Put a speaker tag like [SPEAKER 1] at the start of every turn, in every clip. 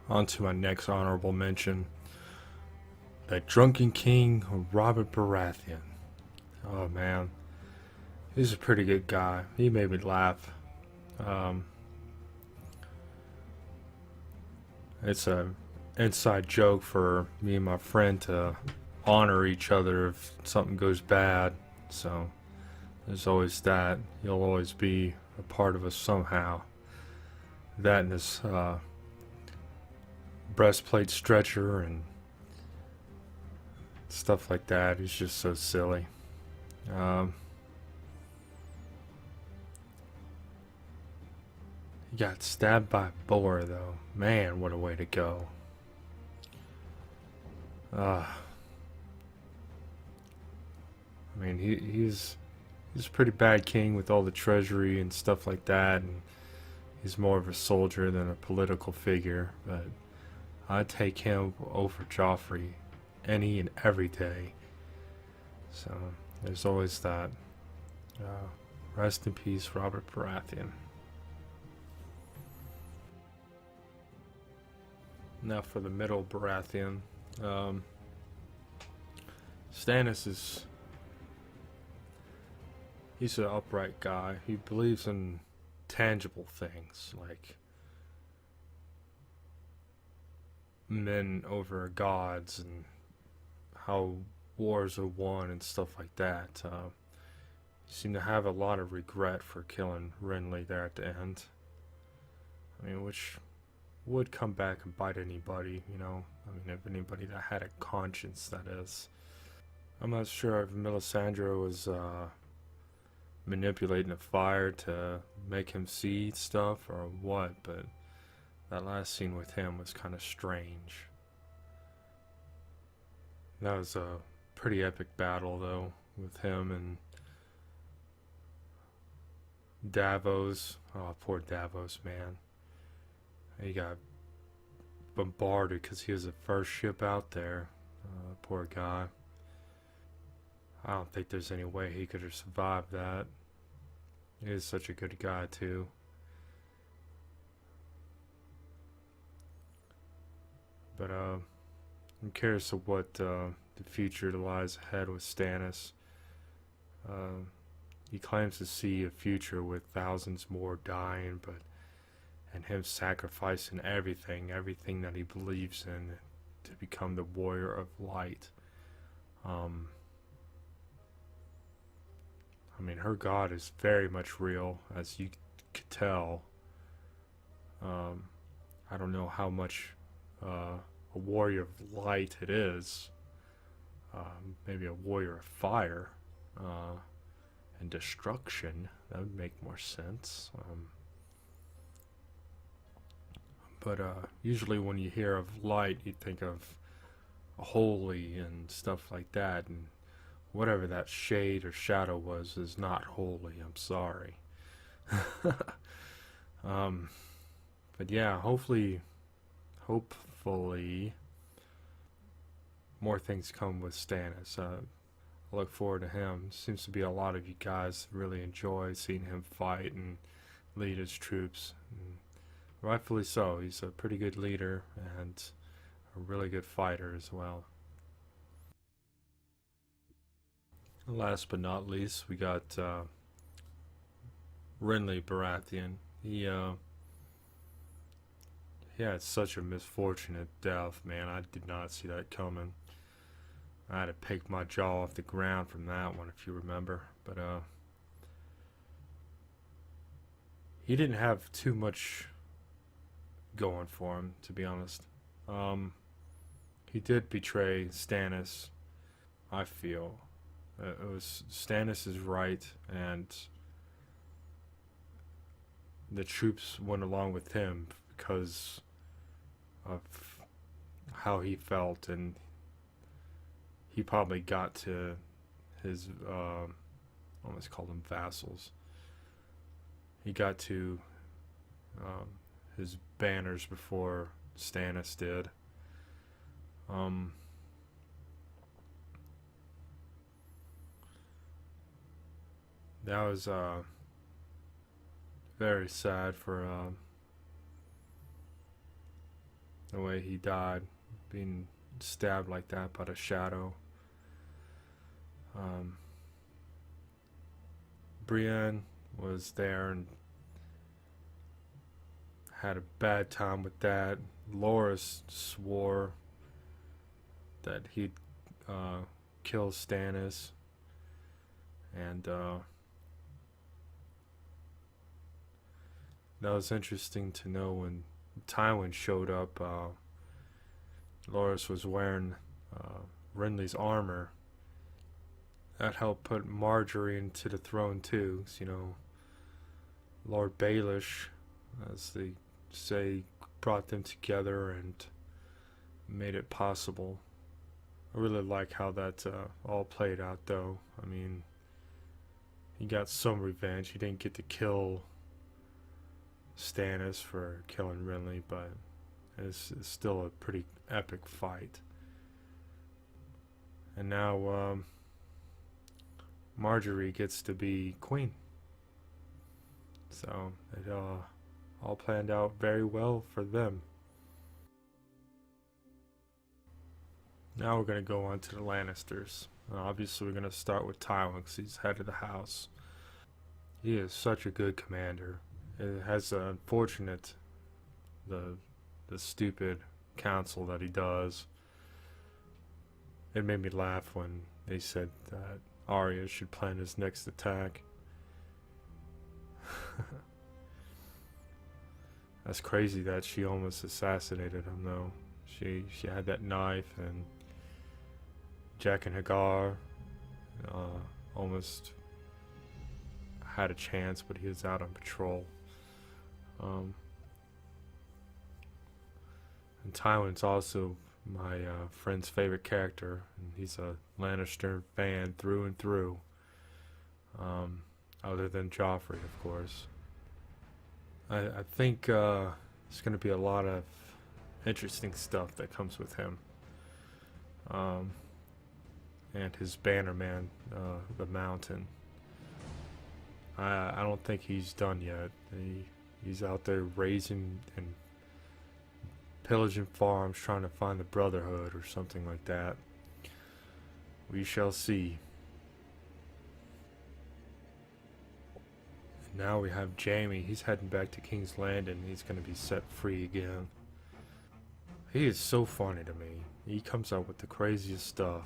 [SPEAKER 1] On to my next honorable mention. The Drunken King, Robert Baratheon. Oh man, he's a pretty good guy. He made me laugh. Um, it's a inside joke for me and my friend to honor each other if something goes bad. So there's always that. He'll always be a part of us somehow. That and his breastplate stretcher and stuff like that. He's just so silly. Um, he got stabbed by a boar, though. Man, what a way to go. Uh, I mean, he's a pretty bad king with all the treasury and stuff like that, and he's more of a soldier than a political figure. But I'd take him over Joffrey any and every day. So there's always that. Uh, Rest in peace, Robert Baratheon. Now for the middle Baratheon. Um, Stannis is he's an upright guy. He believes in tangible things like men over gods and how wars are won and stuff like that. He seemed to have a lot of regret for killing Renly there at the end. I mean, which would come back and bite anybody, you know. I mean, if anybody that had a conscience, that is. I'm not sure if Melisandre was manipulating the fire to make him see stuff or what, but that last scene with him was kind of strange. That was a pretty epic battle, though, with him and Davos. Oh, poor Davos, man. He got bombarded because he was the first ship out there. Poor guy. I don't think there's any way he could have survived that. He is such a good guy, too. But I'm curious of what the future lies ahead with Stannis. Uh, he claims to see a future with thousands more dying, but and him sacrificing everything that he believes in to become the warrior of light. Um, I mean, her God is very much real, as you could tell. Um, I don't know how much a warrior of light it is. Maybe a warrior of fire and destruction. That would make more sense. But usually, when you hear of light, you think of holy and stuff like that. And whatever that shade or shadow was is not holy. I'm sorry. um, but yeah, hopefully, more things come with Stannis. I look forward to him. Seems to be a lot of you guys really enjoy seeing him fight and lead his troops. And rightfully so. He's a pretty good leader and a really good fighter as well. Last but not least, we got Renly Baratheon. He had such a misfortunate death, man. I did not see that coming. I had to pick my jaw off the ground from that one, if you remember. But he didn't have too much going for him, to be honest. Um, he did betray Stannis. I feel it was Stannis' right, and the troops went along with him because of how he felt, and he probably got to his I almost call them vassals. He got to um, his banners before Stannis did. Um, that was very sad for the way he died, being stabbed like that by the shadow. Um, Brienne was there and had a bad time with that. Loras swore that he'd kill Stannis, and that was interesting to know when Tywin showed up. Loras was wearing Renly's armor. That helped put Marjorie into the throne too. 'Cause, Lord Baelish, as they say, brought them together and made it possible. I really like how that all played out, though. I mean, he got some revenge. He didn't get to kill Stannis for killing Renly, but it's still a pretty epic fight. And now Marjorie gets to be queen. So it all planned out very well for them. Now we're going to go on to the Lannisters. Obviously, we're going to start with Tywin because he's head of the house. He is such a good commander. It has unfortunate the stupid council that he does. It made me laugh when they said that Arya should plan his next attack. That's crazy that she almost assassinated him, though. She had that knife, and Jack and Hagar almost had a chance, but he was out on patrol. And Tywin's also my friend's favorite character, and he's a Lannister fan through and through. Other than Joffrey, of course. I think there's going to be a lot of interesting stuff that comes with him. And his bannerman, the Mountain. I don't think he's done yet. He's out there raising and pillaging farms, trying to find the Brotherhood or something like that. We shall see. And now we have Jaime. He's heading back to King's Landing. He's going to be set free again. He is so funny to me. He comes up with the craziest stuff.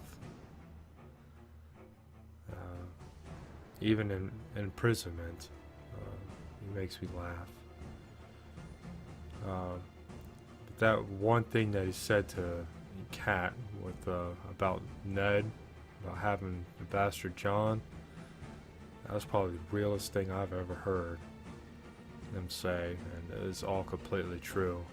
[SPEAKER 1] Even in imprisonment, he makes me laugh. But that one thing that he said to Kat with about Ned, about having the bastard John, that was probably the realest thing I've ever heard him say, and it is all completely true.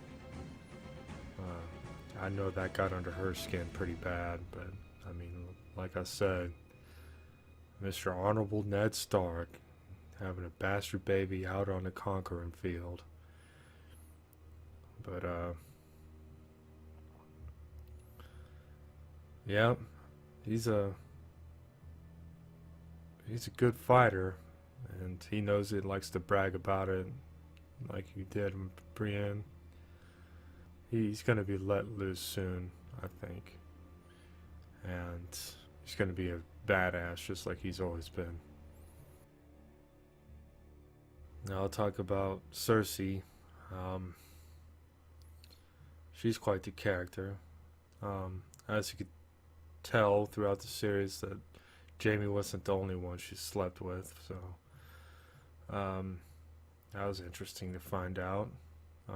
[SPEAKER 1] I know that got under her skin pretty bad, but I mean, like I said, Mr. Honorable Ned Stark having a bastard baby out on the conquering field. But yeah, he's a good fighter, and he knows it. Likes to brag about it, like he did with Brienne. He's gonna be let loose soon, I think, and he's gonna be a badass just like he's always been. Now I'll talk about Cersei. She's quite the character. As you could tell throughout the series, that Jaime wasn't the only one she slept with, so that was interesting to find out. I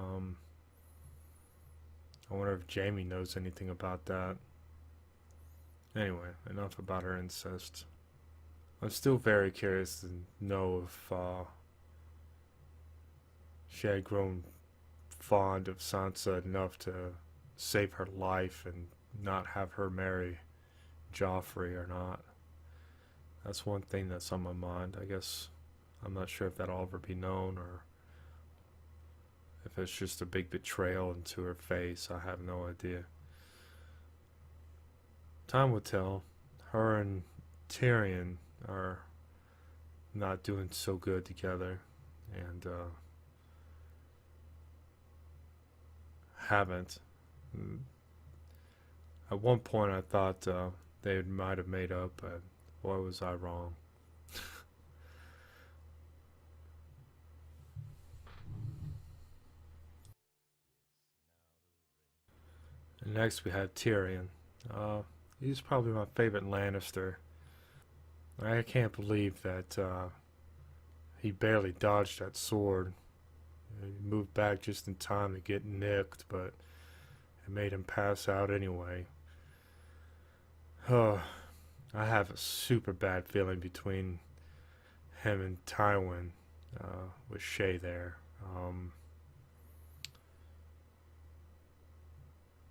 [SPEAKER 1] wonder if Jaime knows anything about that. Anyway, enough about her incest. I'm still very curious to know if she had grown fond of Sansa enough to save her life and not have her marry Joffrey or not. That's one thing that's on my mind. I guess I'm not sure if that'll ever be known, or if it's just a big betrayal into her face. I have no idea. Time will tell. Her and Tyrion are not doing so good together, and haven't Mm, At one point, I thought they might have made up, but boy, was I wrong. And next, we have Tyrion. Uh, he's probably my favorite Lannister. I can't believe that he barely dodged that sword. He moved back just in time to get nicked, but it made him pass out anyway. Oh, I have a super bad feeling between him and Tywin with Shay there.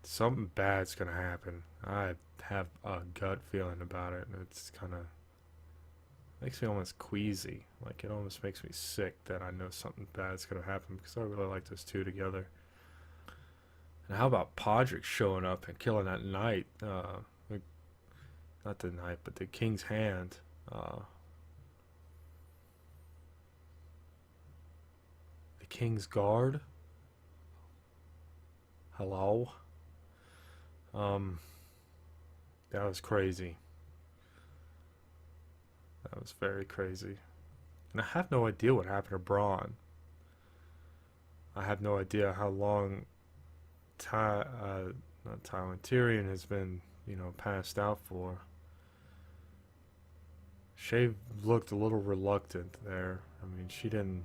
[SPEAKER 1] Something bad's gonna happen. I have a gut feeling about it, and it's kind of makes me almost queasy. Like it almost makes me sick that I know something bad's gonna happen because I really like those two together. And how about Podrick showing up and killing that knight? Not the knight, but the king's hand. The king's guard. Hello. Um, that was crazy. That was very crazy. And I have no idea what happened to Braun. I have no idea how long not Tywin, Tyrion has been, passed out for. Shay looked a little reluctant there. I mean, she didn't.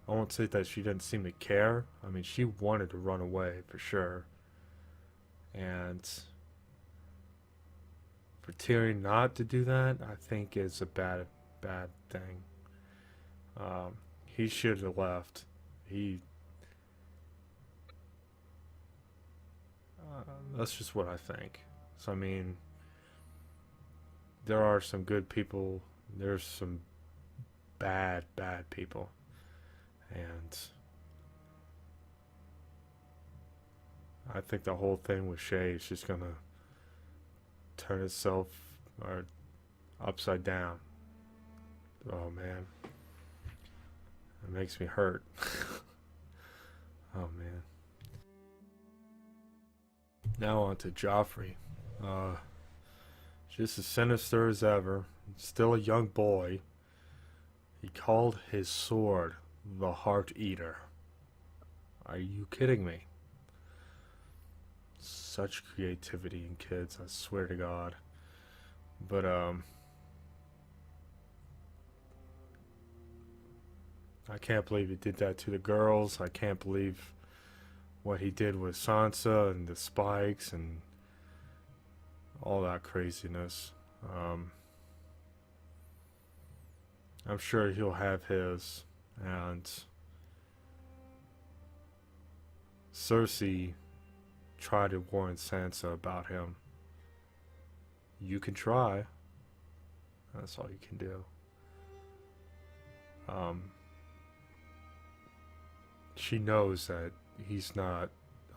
[SPEAKER 1] I won't say that she didn't seem to care. I mean, she wanted to run away for sure. And for Tyrion not to do that, I think is a bad thing. He should have left. That's just what I think. So I mean, there are some good people. There's some bad people, and I think the whole thing with Shay is just gonna turn itself or upside down. Oh man, it makes me hurt. Oh man. Now on to Joffrey. Just as sinister as ever. Still a young boy. He called his sword the Heart Eater. Are you kidding me? Such creativity in kids, I swear to God. But I can't believe he did that to the girls. I can't believe what he did with Sansa and the spikes and all that craziness. I'm sure he'll have his. And Cersei tried to warn Sansa about him. You can try. That's all you can do. She knows that he's not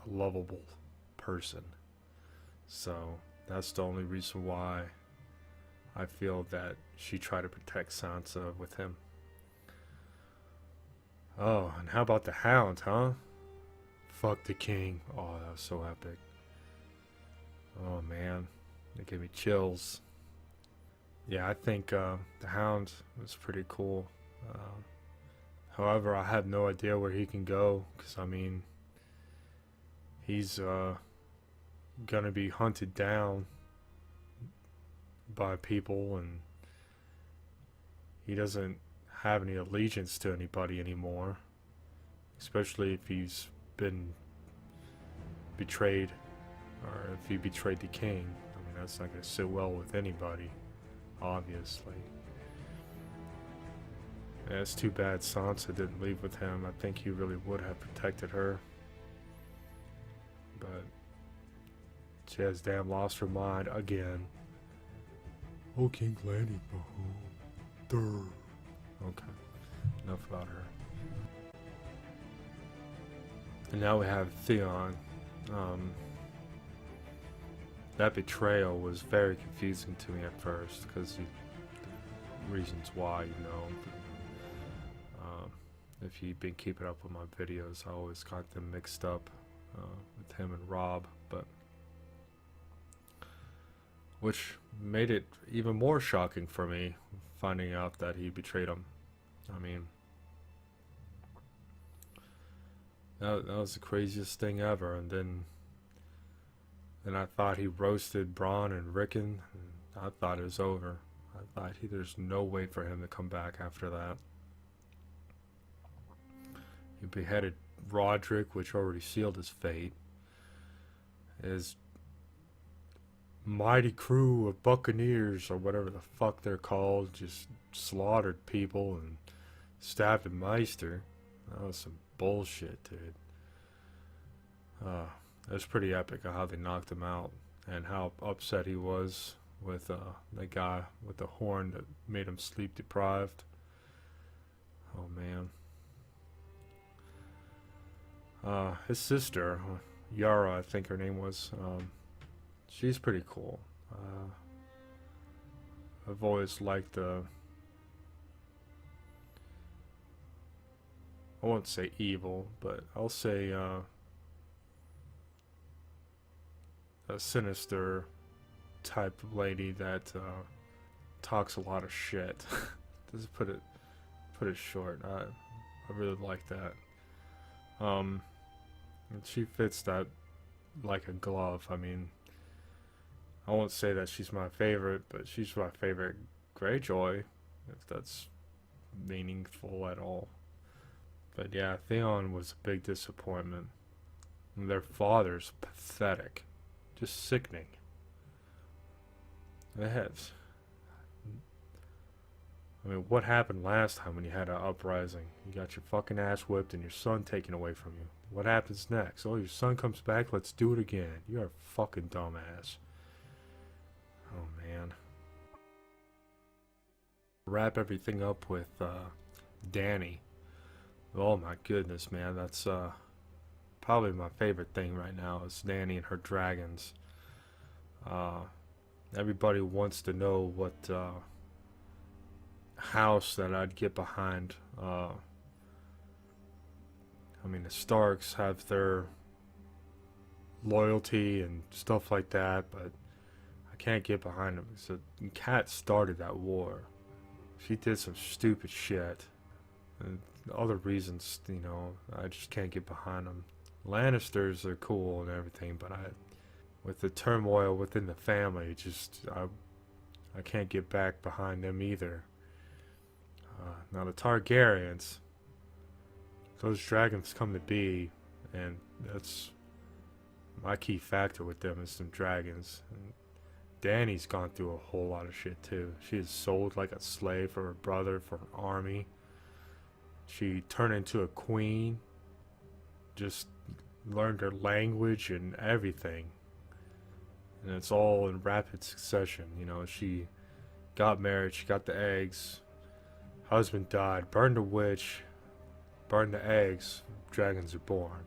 [SPEAKER 1] a lovable person. So that's the only reason why I feel that she tried to protect Sansa with him. Oh, and how about the Hound, huh? Fuck the king. Oh, that was so epic. Oh man, it gave me chills. Yeah, I think the Hound was pretty cool. However, I have no idea where he can go, because I mean, he's gonna be hunted down by people, and he doesn't have any allegiance to anybody anymore, especially if he's been betrayed, or if he betrayed the king. I mean, that's not gonna sit well with anybody, obviously. Yeah, it's too bad Sansa didn't leave with him. I think he really would have protected her. But she has damn lost her mind again. Oh, King Lanny, behold. Okay, enough about her. And now we have Theon. That betrayal was very confusing to me at first, because reasons why, if you've been keeping up with my videos, I always got them mixed up with him and Rob, but which made it even more shocking for me finding out that he betrayed him. I mean, that was the craziest thing ever. And then I thought he roasted Bronn and Rickon. And I thought it was over. I thought there's no way for him to come back after that. He beheaded Roderick, which already sealed his fate. His mighty crew of buccaneers, or whatever the fuck they're called, just slaughtered people and stabbed a Meister. That was some bullshit, dude. It was pretty epic how they knocked him out and how upset he was with the guy with the horn that made him sleep deprived. Oh man. His sister, Yara, I think her name was, she's pretty cool. I've always liked the, I won't say evil, but I'll say a sinister type of lady that talks a lot of shit. Just put it short. I really like that. And she fits that like a glove. I mean, I won't say that she's my favorite, but she's my favorite Greyjoy, if that's meaningful at all. But yeah, Theon was a big disappointment. And their father's pathetic. Just sickening. They have. I mean, what happened last time when you had an uprising? You got your fucking ass whipped and your son taken away from you. What happens next? Oh, your son comes back, let's do it again. You're a fucking dumbass. Oh, man. Wrap everything up with Dany. Oh my goodness, man. That's probably my favorite thing right now is Dany and her dragons. Everybody wants to know what house that I'd get behind. I mean, the Starks have their loyalty and stuff like that, but I can't get behind them. So Kat started that war. She did some stupid shit. And other reasons, you know, I just can't get behind them. Lannisters are cool and everything, but with the turmoil within the family, I can't get back behind them either. Now the Targaryens, those dragons come to be, and that's my key factor with them is some dragons. And Dany's gone through a whole lot of shit too. She is sold like a slave for her brother, for an army. She turned into a queen, just learned her language and everything. And it's all in rapid succession. You know, she got married, she got the eggs, husband died, burned a witch, burned the eggs, dragons are born.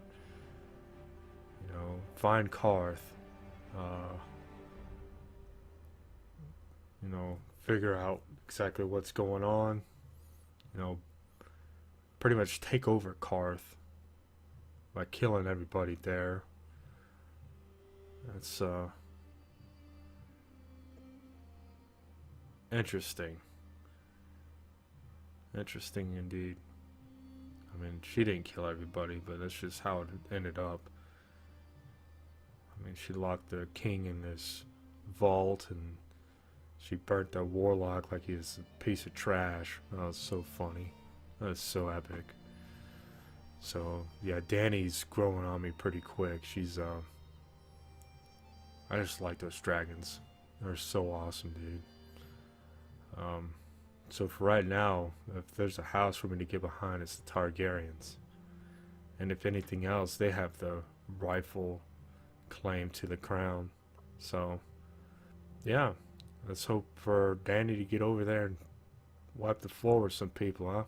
[SPEAKER 1] You know, find Karth, you know, figure out exactly what's going on, you know, pretty much take over Karth by killing everybody there. That's interesting. Interesting indeed. I mean, she didn't kill everybody, but that's just how it ended up. I mean, she locked the king in this vault and she burnt the warlock like he was a piece of trash. That was so funny. That was so epic. So, yeah, Dany's growing on me pretty quick. She's, I just like those dragons. They're so awesome, dude. So for right now, if there's a house for me to get behind, it's the Targaryens. And if anything else, they have the rightful claim to the crown. So, yeah. Let's hope for Dany to get over there and wipe the floor with some people, huh?